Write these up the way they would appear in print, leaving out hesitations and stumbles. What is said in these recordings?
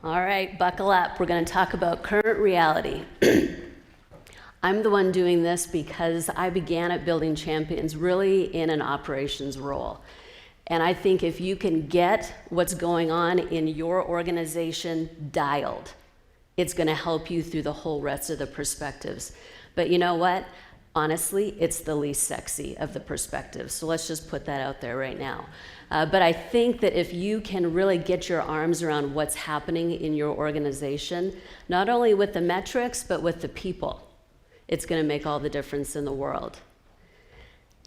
All right, buckle up. We're going to talk about current reality. I'm the one doing this because I began at Building Champions really in an operations role. And I think if you can get what's going on in your organization dialed, it's going to help you through the whole rest of the perspectives. But you know what? Honestly, it's the least sexy of the perspectives. So let's just put that out there right now. But I think that if you can really get your arms around what's happening in your organization, not only with the metrics, but with the people, it's going to make all the difference in the world.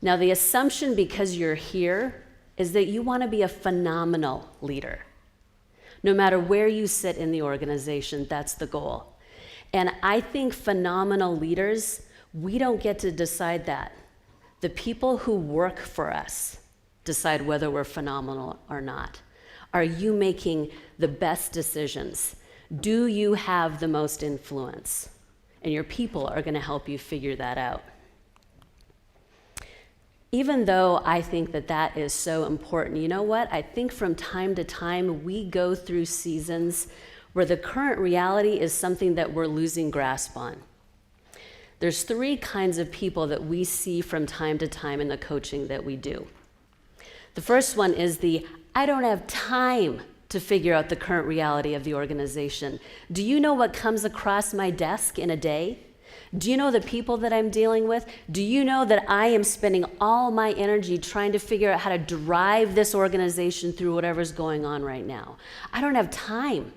Now, the assumption, because you're here, is that you want to be a phenomenal leader. No matter where you sit in the organization, that's the goal. And I think phenomenal leaders, we don't get to decide that. The people who work for us decide whether we're phenomenal or not. Are you making the best decisions? Do you have the most influence? And your people are going to help you figure that out. Even though I think that that is so important, you know what? I think from time to time we go through seasons where the current reality is something that we're losing grasp on. There's three kinds of people that we see from time to time in the coaching that we do. The first one is I don't have time to figure out the current reality of the organization. Do you know what comes across my desk in a day? Do you know the people that I'm dealing with? Do you know that I am spending all my energy trying to figure out how to drive this organization through whatever's going on right now? I don't have time.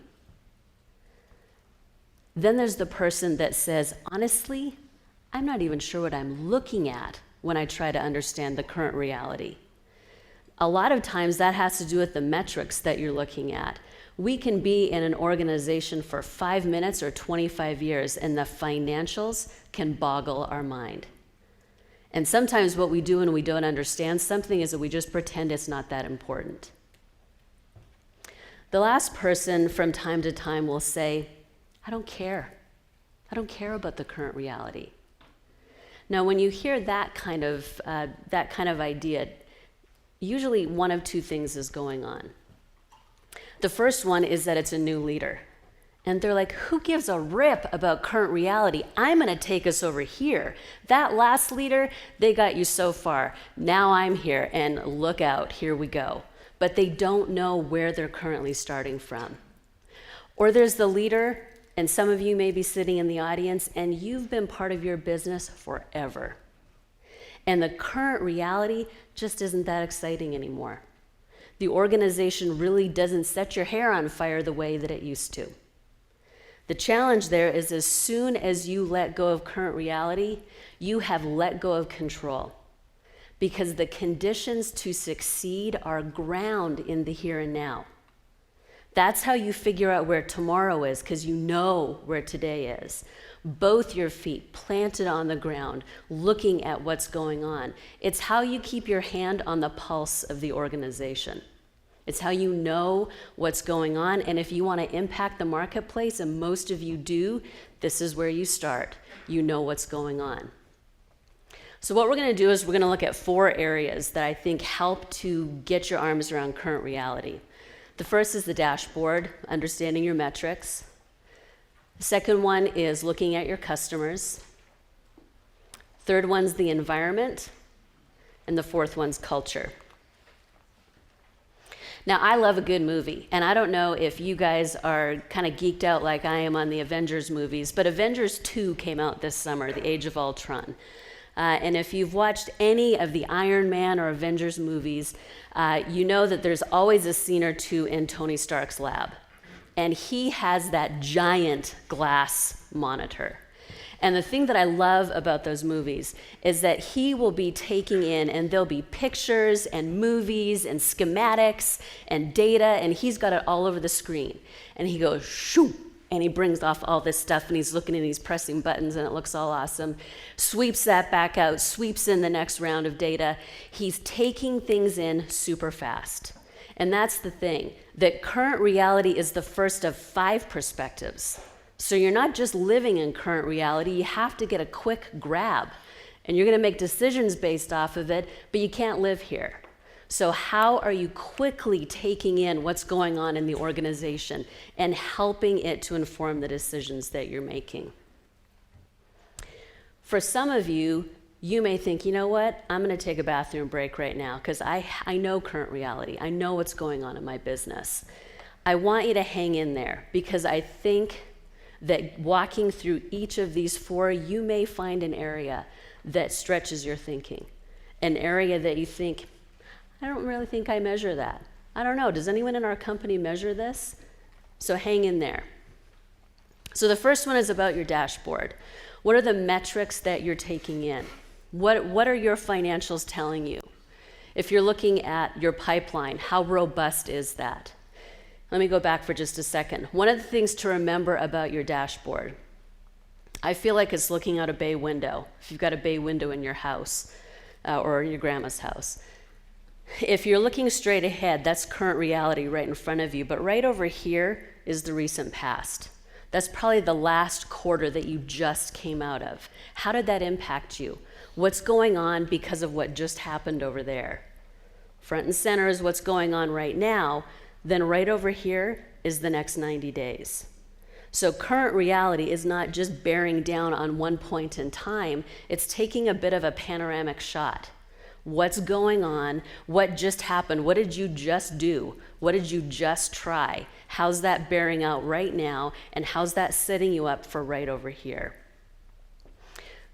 Then there's the person that says, honestly, I'm not even sure what I'm looking at when I try to understand the current reality. A lot of times that has to do with the metrics that you're looking at. We can be in an organization for 5 minutes or 25 years, and the financials can boggle our mind. And sometimes what we do when we don't understand something is that we just pretend it's not that important. The last person from time to time will say, I don't care. I don't care about the current reality. Now, when you hear that kind of idea, usually one of two things is going on. The first one is that it's a new leader. And they're like, who gives a rip about current reality? I'm going to take us over here. That last leader, they got you so far. Now I'm here, and look out, here we go. But they don't know where they're currently starting from. Or there's the leader, and some of you may be sitting in the audience, and you've been part of your business forever. And the current reality just isn't that exciting anymore. The organization really doesn't set your hair on fire the way that it used to. The challenge there is as soon as you let go of current reality, you have let go of control. Because the conditions to succeed are ground in the here and now. That's how you figure out where tomorrow is, because you know where today is. Both your feet planted on the ground, looking at what's going on. It's how you keep your hand on the pulse of the organization. It's how you know what's going on, and if you want to impact the marketplace, and most of you do, this is where you start. You know what's going on. So what we're going to do is we're going to look at 4 areas that I think help to get your arms around current reality. The first is the dashboard, understanding your metrics. The second one is looking at your customers. Third one's the environment. And the fourth one's culture. Now, I love a good movie, and I don't know if you guys are kind of geeked out like I am on the Avengers movies, but Avengers 2 came out this summer, The Age of Ultron. And if you've watched any of the Iron Man or Avengers movies, you know that there's always a scene or two in Tony Stark's lab. And he has that giant glass monitor. And the thing that I love about those movies is that he will be taking in, and there'll be pictures and movies and schematics and data, and he's got it all over the screen. And he goes, shoo, and he brings off all this stuff, and he's looking and he's pressing buttons, and it looks all awesome. Sweeps that back out, sweeps in the next round of data. He's taking things in super fast. And that's the thing, that current reality is the first of 5 perspectives. So you're not just living in current reality, you have to get a quick grab. And you're going to make decisions based off of it, but you can't live here. So how are you quickly taking in what's going on in the organization and helping it to inform the decisions that you're making? For some of you, you may think, you know what, I'm going to take a bathroom break right now because I know current reality. I know what's going on in my business. I want you to hang in there because I think that walking through each of these 4, you may find an area that stretches your thinking, an area that you think, I don't really think I measure that. I don't know, does anyone in our company measure this? So hang in there. So the first one is about your dashboard. What are the metrics that you're taking in? What are your financials telling you? If you're looking at your pipeline, how robust is that? Let me go back for just a second. One of the things to remember about your dashboard, I feel like it's looking out a bay window, if you've got a bay window in your house or in your grandma's house. If you're looking straight ahead, that's current reality right in front of you, but right over here is the recent past. That's probably the last quarter that you just came out of. How did that impact you? What's going on because of what just happened over there? Front and center is what's going on right now. Then right over here is the next 90 days. So current reality is not just bearing down on one point in time, it's taking a bit of a panoramic shot. What's going on? What just happened? What did you just do? What did you just try? How's that bearing out right now? And how's that setting you up for right over here?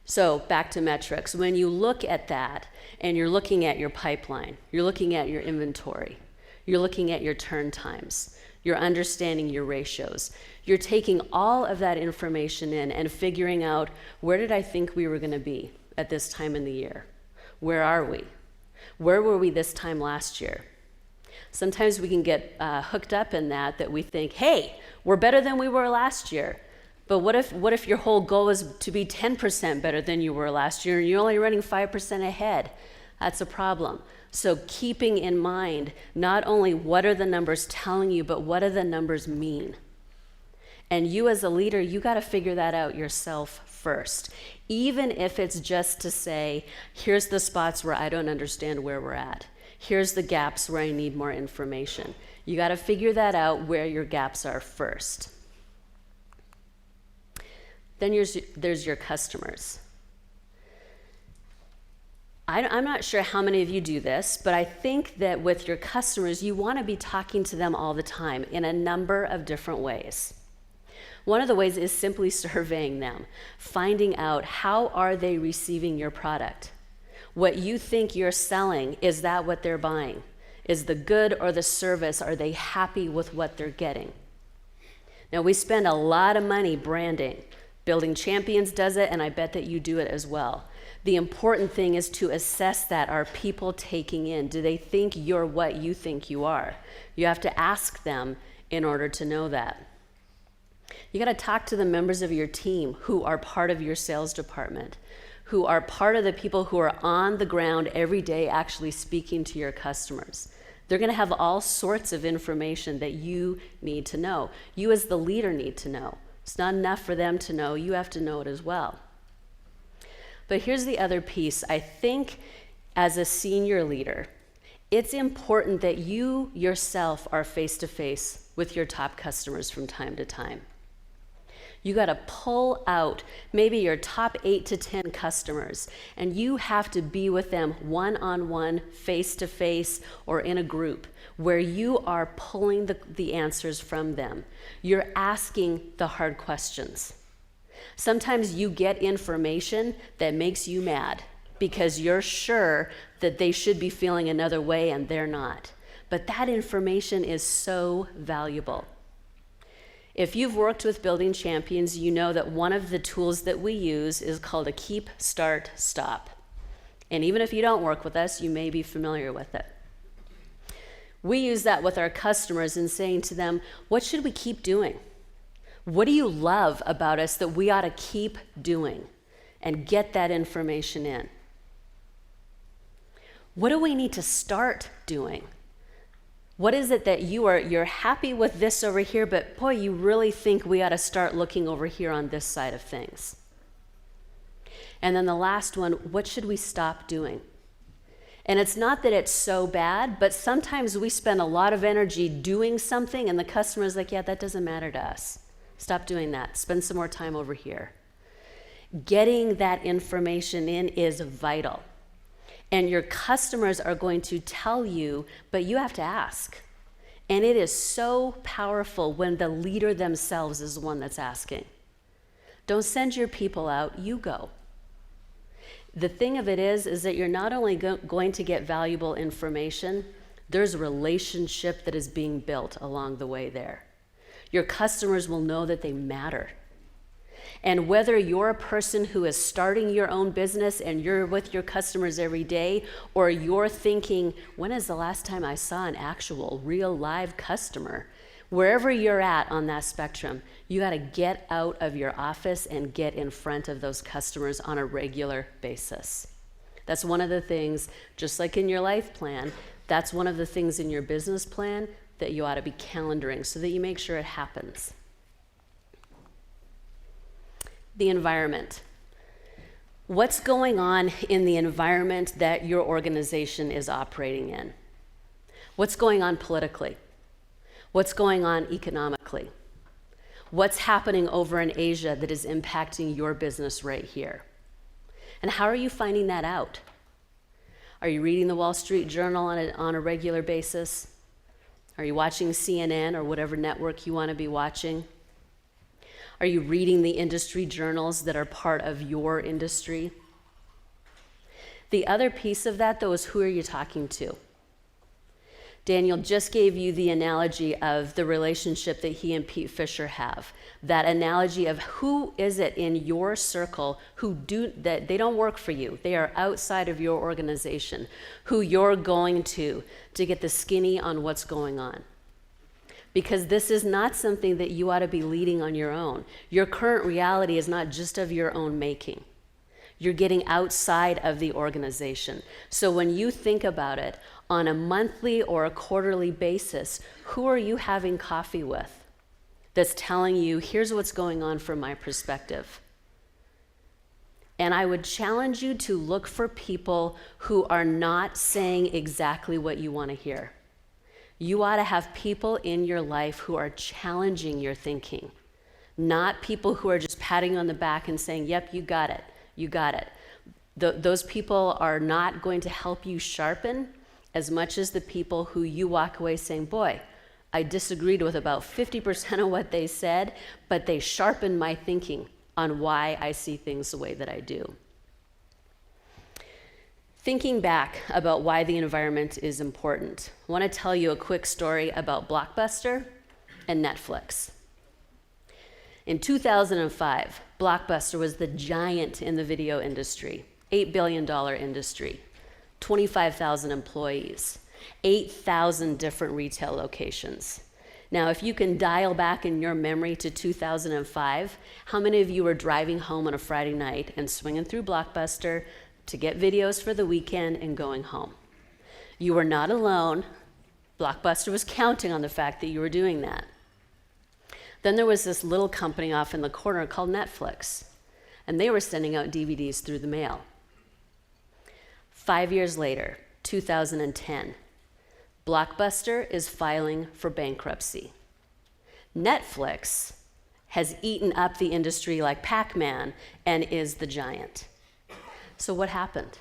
So back to metrics. When you look at that and you're looking at your pipeline, you're looking at your inventory, you're looking at your turn times, you're understanding your ratios, you're taking all of that information in and figuring out, where did I think we were going to be at this time in the year? Where are we? Where were we this time last year? Sometimes we can get hooked up in that we think, hey, we're better than we were last year. But what if your whole goal is to be 10% better than you were last year and you're only running 5% ahead? That's a problem. So keeping in mind not only what are the numbers telling you, but what do the numbers mean? And you as a leader, you got to figure that out yourself first. Even if it's just to say, here's the spots where I don't understand where we're at. Here's the gaps where I need more information. You got to figure that out where your gaps are first. Then there's your customers. I'm not sure how many of you do this, but I think that with your customers, you want to be talking to them all the time in a number of different ways. One of the ways is simply surveying them, finding out how are they receiving your product. What you think you're selling, is that what they're buying? Is the good or the service, are they happy with what they're getting? Now, we spend a lot of money branding. Building Champions does it, and I bet that you do it as well. The important thing is to assess that. Are people taking in? Do they think you're what you think you are? You have to ask them in order to know that. You got to talk to the members of your team who are part of your sales department, who are part of the people who are on the ground every day actually speaking to your customers. They're going to have all sorts of information that you need to know. You as the leader need to know. It's not enough for them to know. You have to know it as well. But here's the other piece. I think as a senior leader, it's important that you yourself are face-to-face with your top customers from time to time. You got to pull out maybe your top 8 to 10 customers, and you have to be with them one-on-one, face-to-face, or in a group where you are pulling the answers from them. You're asking the hard questions. Sometimes you get information that makes you mad because you're sure that they should be feeling another way and they're not. But that information is so valuable. If you've worked with Building Champions, you know that one of the tools that we use is called a keep, start, stop. And even if you don't work with us, you may be familiar with it. We use that with our customers in saying to them, what should we keep doing? What do you love about us that we ought to keep doing? And get that information in. What do we need to start doing? What is it that you're happy with this over here, but boy, you really think we ought to start looking over here on this side of things? And then the last one, what should we stop doing? And it's not that it's so bad, but sometimes we spend a lot of energy doing something and the customer's like, yeah, that doesn't matter to us. Stop doing that. Spend some more time over here. Getting that information in is vital. And your customers are going to tell you, but you have to ask. And it is so powerful when the leader themselves is the one that's asking. Don't send your people out, you go. The thing of it is that you're not only going to get valuable information, there's a relationship that is being built along the way there. Your customers will know that they matter. And whether you're a person who is starting your own business and you're with your customers every day, or you're thinking, when is the last time I saw an actual, real, live customer? Wherever you're at on that spectrum, you got to get out of your office and get in front of those customers on a regular basis. That's one of the things, just like in your life plan, that's one of the things in your business plan that you ought to be calendaring so that you make sure it happens. The environment. What's going on in the environment that your organization is operating in? What's going on politically? What's going on economically? What's happening over in Asia that is impacting your business right here? And how are you finding that out? Are you reading the Wall Street Journal on a regular basis? Are you watching CNN or whatever network you want to be watching? Are you reading the industry journals that are part of your industry? The other piece of that, though, is who are you talking to? Daniel just gave you the analogy of the relationship that he and Pete Fisher have. That analogy of who is it in your circle that they don't work for you. They are outside of your organization, who you're going to get the skinny on what's going on. Because this is not something that you ought to be leading on your own. Your current reality is not just of your own making. You're getting outside of the organization. So when you think about it, on a monthly or a quarterly basis, who are you having coffee with that's telling you, here's what's going on from my perspective? And I would challenge you to look for people who are not saying exactly what you want to hear. You ought to have people in your life who are challenging your thinking, not people who are just patting you on the back and saying, yep, you got it, you got it. Those people are not going to help you sharpen as much as the people who you walk away saying, boy, I disagreed with about 50% of what they said, but they sharpened my thinking on why I see things the way that I do. Thinking back about why the environment is important, I want to tell you a quick story about Blockbuster and Netflix. In 2005, Blockbuster was the giant in the video industry, $8 billion industry, 25,000 employees, 8,000 different retail locations. Now, if you can dial back in your memory to 2005, how many of you were driving home on a Friday night and swinging through Blockbuster to get videos for the weekend and going home? You were not alone. Blockbuster was counting on the fact that you were doing that. Then there was this little company off in the corner called Netflix, and they were sending out DVDs through the mail. 5 years later, 2010, Blockbuster is filing for bankruptcy. Netflix has eaten up the industry like Pac-Man and is the giant. So what happened?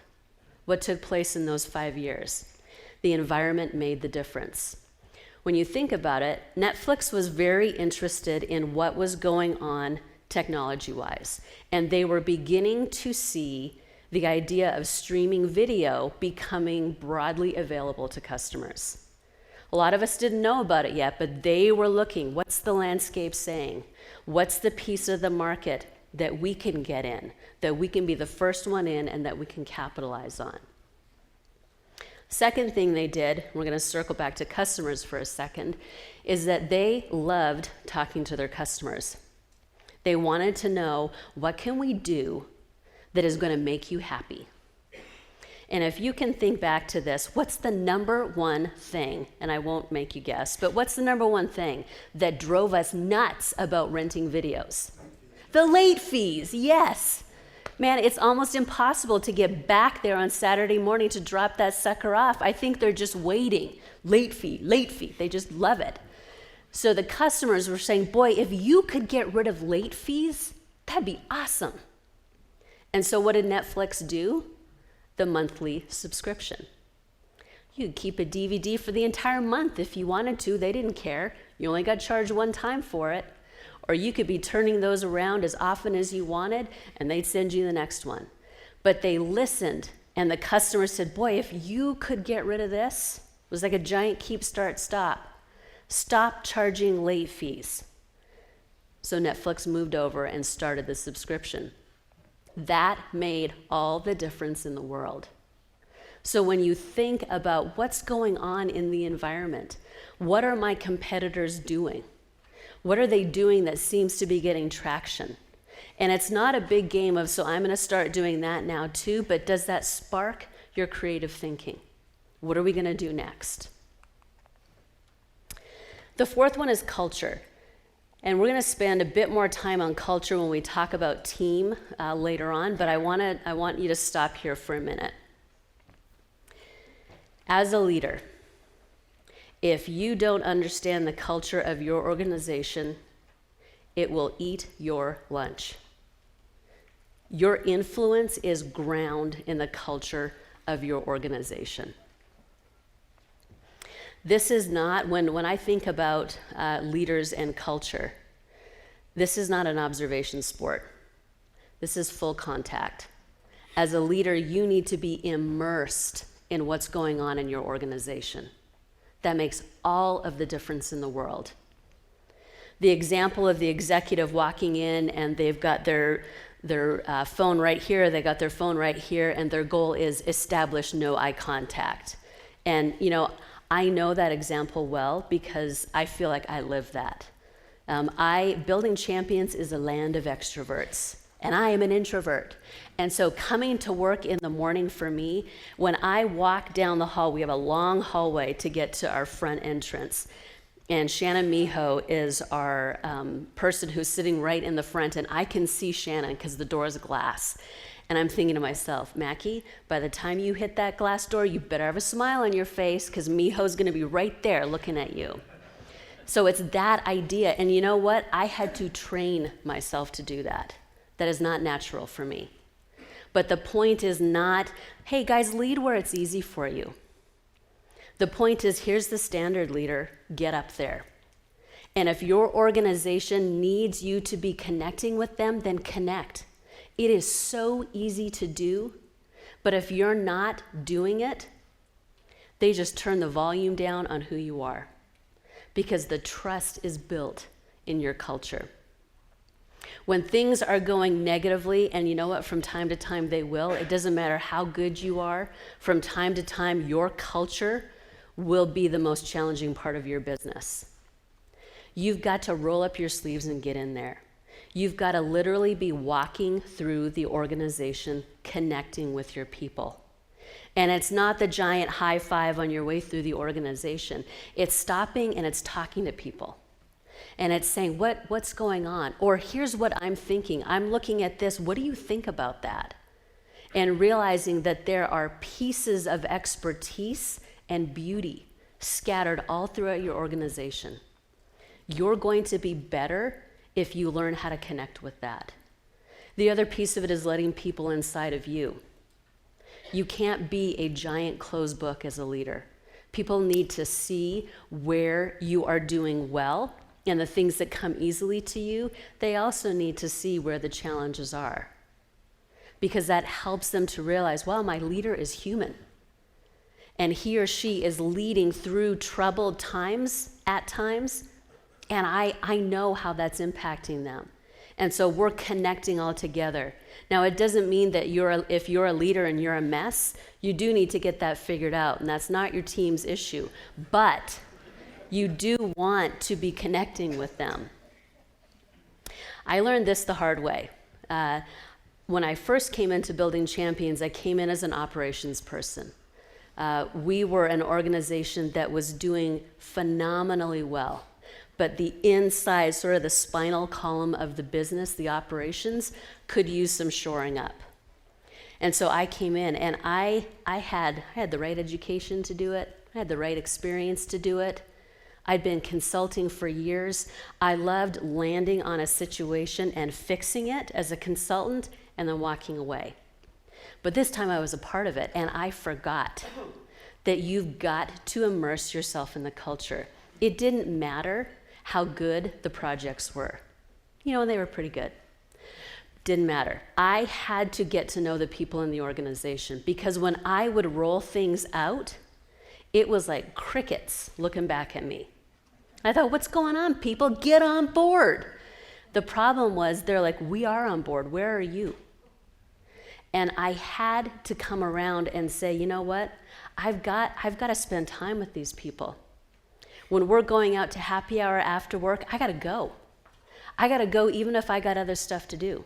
What took place in those 5 years? The environment made the difference. When you think about it, Netflix was very interested in what was going on technology-wise, and they were beginning to see the idea of streaming video becoming broadly available to customers. A lot of us didn't know about it yet, but they were looking, what's the landscape saying? What's the piece of the market that we can get in, that we can be the first one in, and that we can capitalize on? Second thing they did, we're going to circle back to customers for a second, is that they loved talking to their customers. They wanted to know, what can we do that is going to make you happy? And if you can think back to this, what's the number one thing, and I won't make you guess, but what's the number one thing that drove us nuts about renting videos? The late fees, yes. Man, it's almost impossible to get back there on Saturday morning to drop that sucker off. I think they're just waiting. Late fee, late fee. They just love it. So the customers were saying, boy, if you could get rid of late fees, that'd be awesome. And so what did Netflix do? The monthly subscription. You could keep a DVD for the entire month if you wanted to. They didn't care. You only got charged one time for it. Or you could be turning those around as often as you wanted, and they'd send you the next one. But they listened, and the customer said, boy, if you could get rid of this, it was like a giant keep, start, stop. Stop charging late fees. So Netflix moved over and started the subscription. That made all the difference in the world. So when you think about what's going on in the environment, what are my competitors doing? What are they doing that seems to be getting traction? And it's not a big game of, so I'm going to start doing that now too, but does that spark your creative thinking? What are we going to do next? The fourth one is culture. And we're going to spend a bit more time on culture when we talk about team later on, but I want you to stop here for a minute. As a leader, if you don't understand the culture of your organization, it will eat your lunch. Your influence is ground in the culture of your organization. This is not, when I think about leaders and culture, this is not an observation sport. This is full contact. As a leader, you need to be immersed in what's going on in your organization. That makes all of the difference in the world. The example of the executive walking in and they've got their phone right here, they got their phone right here, and their goal is establish no eye contact. And I know that example well because I feel like I live that. Building Champions is a land of extroverts, and I am an introvert. And so coming to work in the morning for me, when I walk down the hall, we have a long hallway to get to our front entrance. And Shannon is our person who's sitting right in the front, and I can see Shannon because the door is glass. And I'm thinking to myself, Mackey, by the time you hit that glass door, you better have a smile on your face because Miho's going to be right there looking at you. So it's that idea. And you know what? I had to train myself to do that. That is not natural for me. But the point is not, hey guys, lead where it's easy for you. The point is, here's the standard, leader, get up there. And if your organization needs you to be connecting with them, then connect. It is so easy to do, but if you're not doing it, they just turn the volume down on who you are because the trust is built in your culture. When things are going negatively, and you know what, from time to time they will, it doesn't matter how good you are, from time to time your culture will be the most challenging part of your business. You've got to roll up your sleeves and get in there. You've got to literally be walking through the organization, connecting with your people. And it's not the giant high five on your way through the organization. It's stopping and it's talking to people. And it's saying, what's going on? Or here's what I'm thinking. I'm looking at this. What do you think about that? And realizing that there are pieces of expertise and beauty scattered all throughout your organization. You're going to be better if you learn how to connect with that. The other piece of it is letting people inside of you. You can't be a giant closed book as a leader. People need to see where you are doing well and the things that come easily to you. They also need to see where the challenges are, because that helps them to realize, wow, my leader is human. And he or she is leading through troubled times at times, and I know how that's impacting them. And so we're connecting all together. Now, it doesn't mean that if you're a leader and you're a mess, you do need to get that figured out, and that's not your team's issue. But you do want to be connecting with them. I learned this the hard way. When I first came into Building Champions, I came in as an operations person. We were an organization that was doing phenomenally well. But the inside, sort of the spinal column of the business, the operations, could use some shoring up. And so I came in, and I had the right education to do it. I had the right experience to do it. I'd been consulting for years. I loved landing on a situation and fixing it as a consultant and then walking away. But this time I was a part of it, and I forgot that you've got to immerse yourself in the culture. It didn't matter how good the projects were. And they were pretty good. Didn't matter. I had to get to know the people in the organization, because when I would roll things out, it was like crickets looking back at me. I thought, what's going on, people? Get on board. The problem was, they're like, we are on board. Where are you? And I had to come around and say, you know what? I've got to spend time with these people. When we're going out to happy hour after work, I got to go. I got to go even if I got other stuff to do.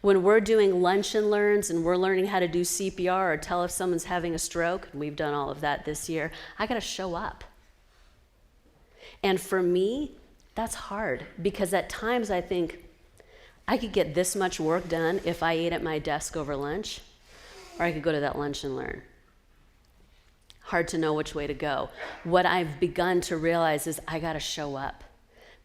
When we're doing lunch and learns and we're learning how to do CPR or tell if someone's having a stroke, and we've done all of that this year, I got to show up. And for me, that's hard, because at times I think I could get this much work done if I ate at my desk over lunch, or I could go to that lunch and learn. Hard to know which way to go. What I've begun to realize is I got to show up.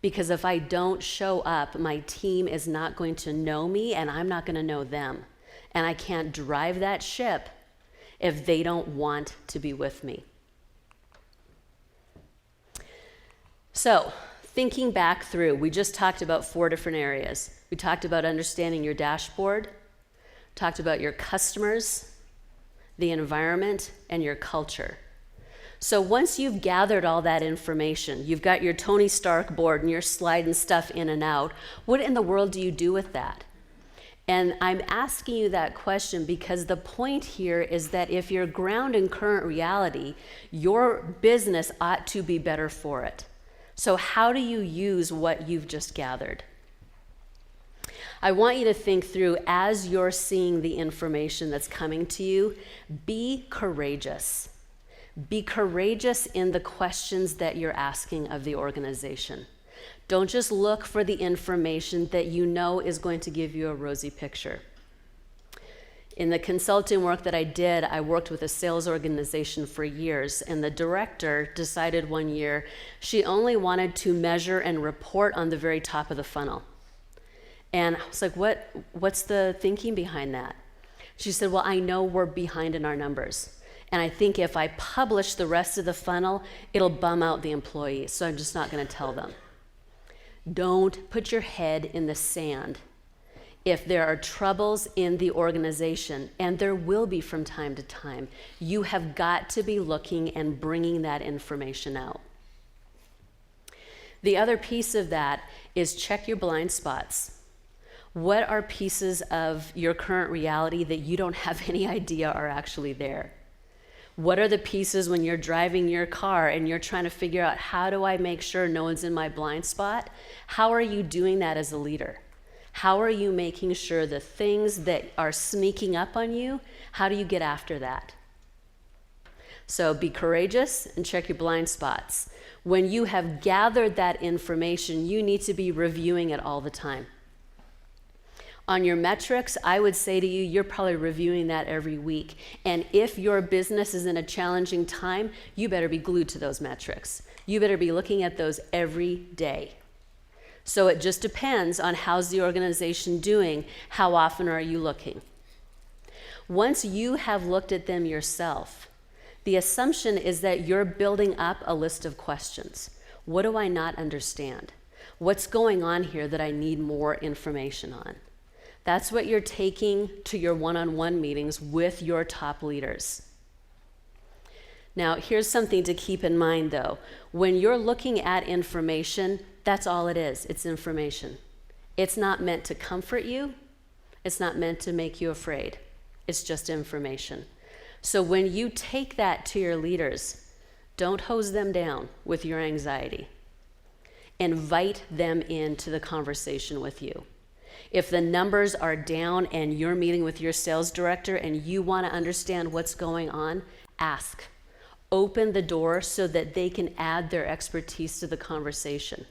Because if I don't show up, my team is not going to know me, and I'm not going to know them. And I can't drive that ship if they don't want to be with me. So, thinking back through, we just talked about 4 different areas. We talked about understanding your dashboard, talked about your customers, the environment, and your culture. So once you've gathered all that information, you've got your Tony Stark board and you're sliding stuff in and out, what in the world do you do with that? And I'm asking you that question because the point here is that if you're grounded in current reality, your business ought to be better for it. So how do you use what you've just gathered? I want you to think through, as you're seeing the information that's coming to you, be courageous. Be courageous in the questions that you're asking of the organization. Don't just look for the information that you know is going to give you a rosy picture. In the consulting work that I did, I worked with a sales organization for years, and the director decided one year she only wanted to measure and report on the very top of the funnel. And I was like, what's the thinking behind that? She said, well, I know we're behind in our numbers. And I think if I publish the rest of the funnel, it'll bum out the employees. So I'm just not going to tell them. Don't put your head in the sand. If there are troubles in the organization, and there will be from time to time, you have got to be looking and bringing that information out. The other piece of that is check your blind spots. What are pieces of your current reality that you don't have any idea are actually there? What are the pieces when you're driving your car and you're trying to figure out, how do I make sure no one's in my blind spot? How are you doing that as a leader? How are you making sure the things that are sneaking up on you, how do you get after that? So be courageous and check your blind spots. When you have gathered that information, you need to be reviewing it all the time. On your metrics, I would say to you, you're probably reviewing that every week. And if your business is in a challenging time, you better be glued to those metrics. You better be looking at those every day. So it just depends on how's the organization doing, how often are you looking. Once you have looked at them yourself, the assumption is that you're building up a list of questions. What do I not understand? What's going on here that I need more information on? That's what you're taking to your one-on-one meetings with your top leaders. Now, here's something to keep in mind, though. When you're looking at information, that's all it is. It's information. It's not meant to comfort you. It's not meant to make you afraid. It's just information. So when you take that to your leaders, don't hose them down with your anxiety. Invite them into the conversation with you. If the numbers are down and you're meeting with your sales director and you want to understand what's going on, ask. Open the door so that they can add their expertise to the conversation.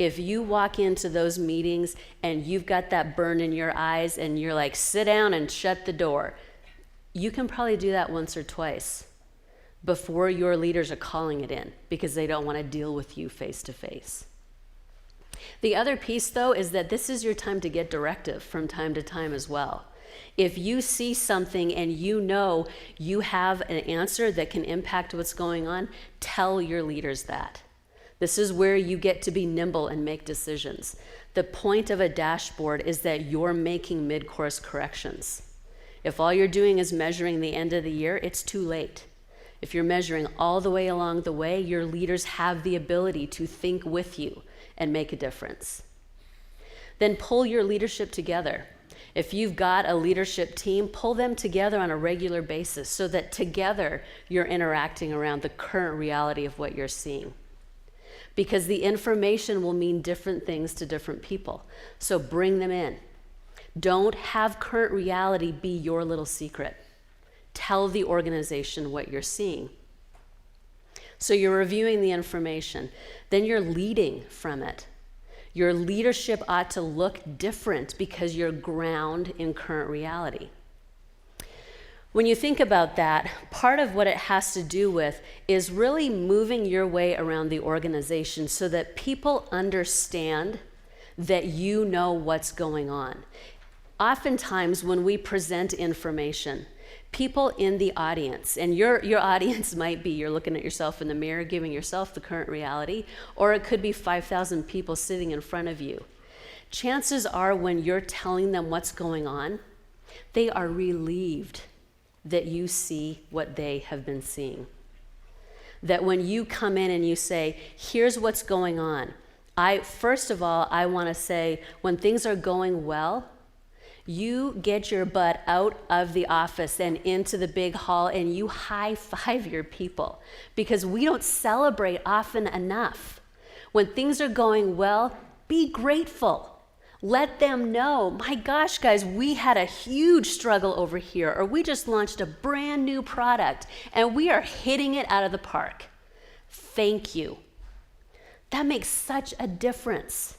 If you walk into those meetings and you've got that burn in your eyes and you're like, sit down and shut the door, you can probably do that once or twice before your leaders are calling it in because they don't want to deal with you face to face. The other piece, though, is that this is your time to get directive from time to time as well. If you see something and you know you have an answer that can impact what's going on, tell your leaders that. This is where you get to be nimble and make decisions. The point of a dashboard is that you're making mid-course corrections. If all you're doing is measuring the end of the year, it's too late. If you're measuring all the way along the way, your leaders have the ability to think with you and make a difference. Then pull your leadership together. If you've got a leadership team, pull them together on a regular basis so that together you're interacting around the current reality of what you're seeing. Because the information will mean different things to different people. So bring them in. Don't have current reality be your little secret. Tell the organization what you're seeing. So you're reviewing the information. Then you're leading from it. Your leadership ought to look different because you're grounded in current reality. When you think about that, part of what it has to do with is really moving your way around the organization so that people understand that you know what's going on. Oftentimes when we present information, people in the audience, and your audience might be you're looking at yourself in the mirror, giving yourself the current reality, or it could be 5,000 people sitting in front of you. Chances are when you're telling them what's going on, they are relieved that you see what they have been seeing. That when you come in and you say, here's what's going on, first of all, I want to say when things are going well, you get your butt out of the office and into the big hall and you high five your people because we don't celebrate often enough. When things are going well, be grateful. Let them know, my gosh, guys, we had a huge struggle over here, or we just launched a brand new product and we are hitting it out of the park. Thank you. That makes such a difference.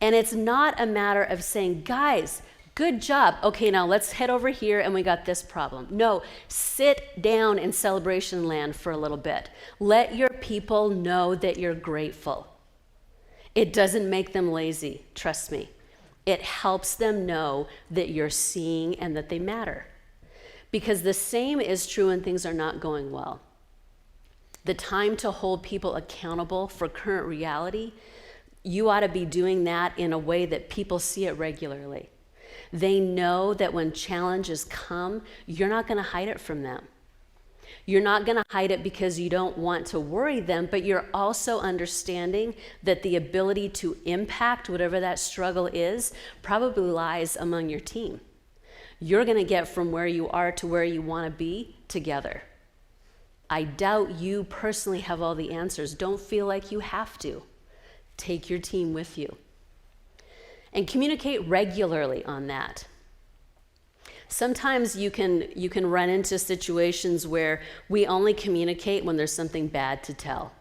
And it's not a matter of saying, guys, good job. Okay, now let's head over here and we got this problem. No, sit down in celebration land for a little bit. Let your people know that you're grateful. It doesn't make them lazy, trust me. It helps them know that you're seeing and that they matter. Because the same is true when things are not going well. The time to hold people accountable for current reality, you ought to be doing that in a way that people see it regularly. They know that when challenges come, you're not going to hide it from them. You're not going to hide it because you don't want to worry them, but you're also understanding that the ability to impact whatever that struggle is probably lies among your team. You're going to get from where you are to where you want to be together. I doubt you personally have all the answers. Don't feel like you have to. Take your team with you. And communicate regularly on that. Sometimes you can run into situations where we only communicate when there's something bad to tell.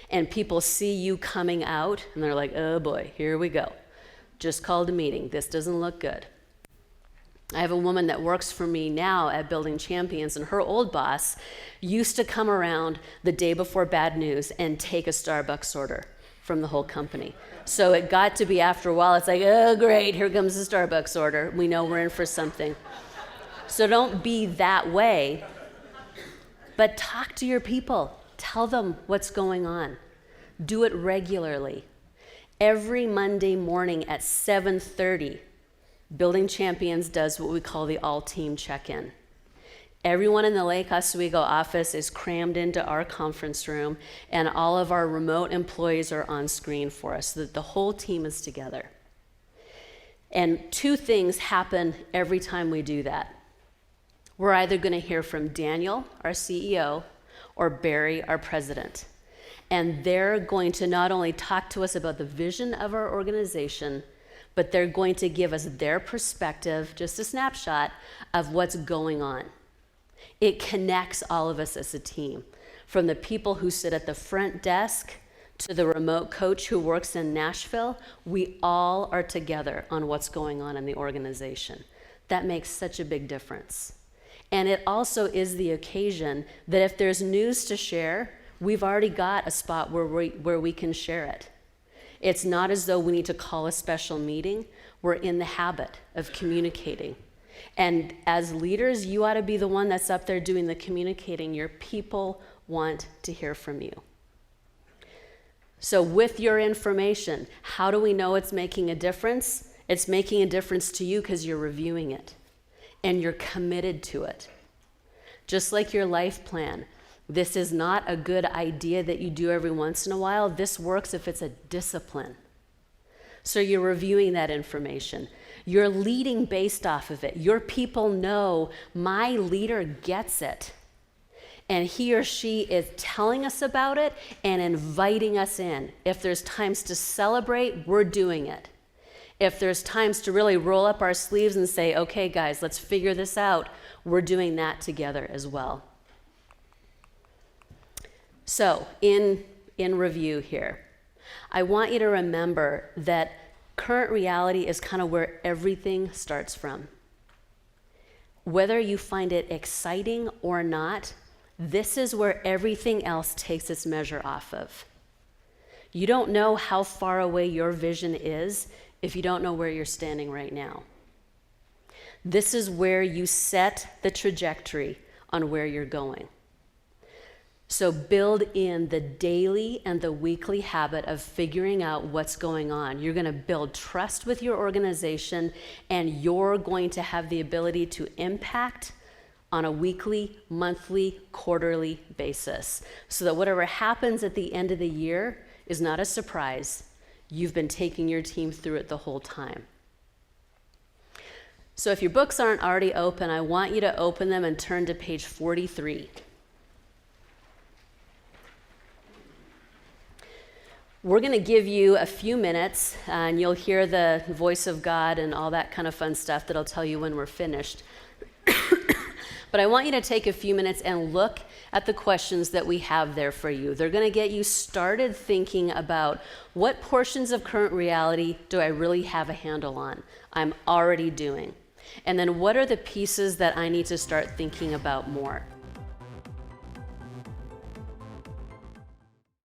And people see you coming out and they're like, oh boy, here we go. Just called a meeting. This doesn't look good. I have a woman that works for me now at Building Champions, and her old boss used to come around the day before bad news and take a Starbucks order from the whole company. So it got to be after a while, it's like, oh great, here comes the Starbucks order. We know we're in for something. So don't be that way, but talk to your people. Tell them what's going on. Do it regularly. Every Monday morning at 7:30, Building Champions does what we call the all-team check-in. Everyone in the Lake Oswego office is crammed into our conference room, and all of our remote employees are on screen for us, so that the whole team is together. And two things happen every time we do that. We're either going to hear from Daniel, our CEO, or Barry, our president. And they're going to not only talk to us about the vision of our organization, but they're going to give us their perspective, just a snapshot of what's going on. It connects all of us as a team, from the people who sit at the front desk to the remote coach who works in Nashville, we all are together on what's going on in the organization. That makes such a big difference. And it also is the occasion that if there's news to share, we've already got a spot where we can share it. It's not as though we need to call a special meeting. We're in the habit of communicating. And as leaders, you ought to be the one that's up there doing the communicating. Your people want to hear from you. So with your information, how do we know it's making a difference? It's making a difference to you because you're reviewing it and you're committed to it. Just like your life plan. This is not a good idea that you do every once in a while. This works if it's a discipline. So you're reviewing that information. You're leading based off of it. Your people know my leader gets it. And he or she is telling us about it and inviting us in. If there's times to celebrate, we're doing it. If there's times to really roll up our sleeves and say, okay, guys, let's figure this out, we're doing that together as well. So in review here, I want you to remember that current reality is kind of where everything starts from. Whether you find it exciting or not, this is where everything else takes its measure off of. You don't know how far away your vision is if you don't know where you're standing right now. This is where you set the trajectory on where you're going. So build in the daily and the weekly habit of figuring out what's going on. You're going to build trust with your organization, and you're going to have the ability to impact on a weekly, monthly, quarterly basis, so that whatever happens at the end of the year is not a surprise. You've been taking your team through it the whole time. So if your books aren't already open, I want you to open them and turn to page 43. We're going to give you a few minutes, and you'll hear the voice of God and all that kind of fun stuff that'll tell you when we're finished. But I want you to take a few minutes and look at the questions that we have there for you. They're going to get you started thinking about what portions of current reality do I really have a handle on, I'm already doing. And then what are the pieces that I need to start thinking about more?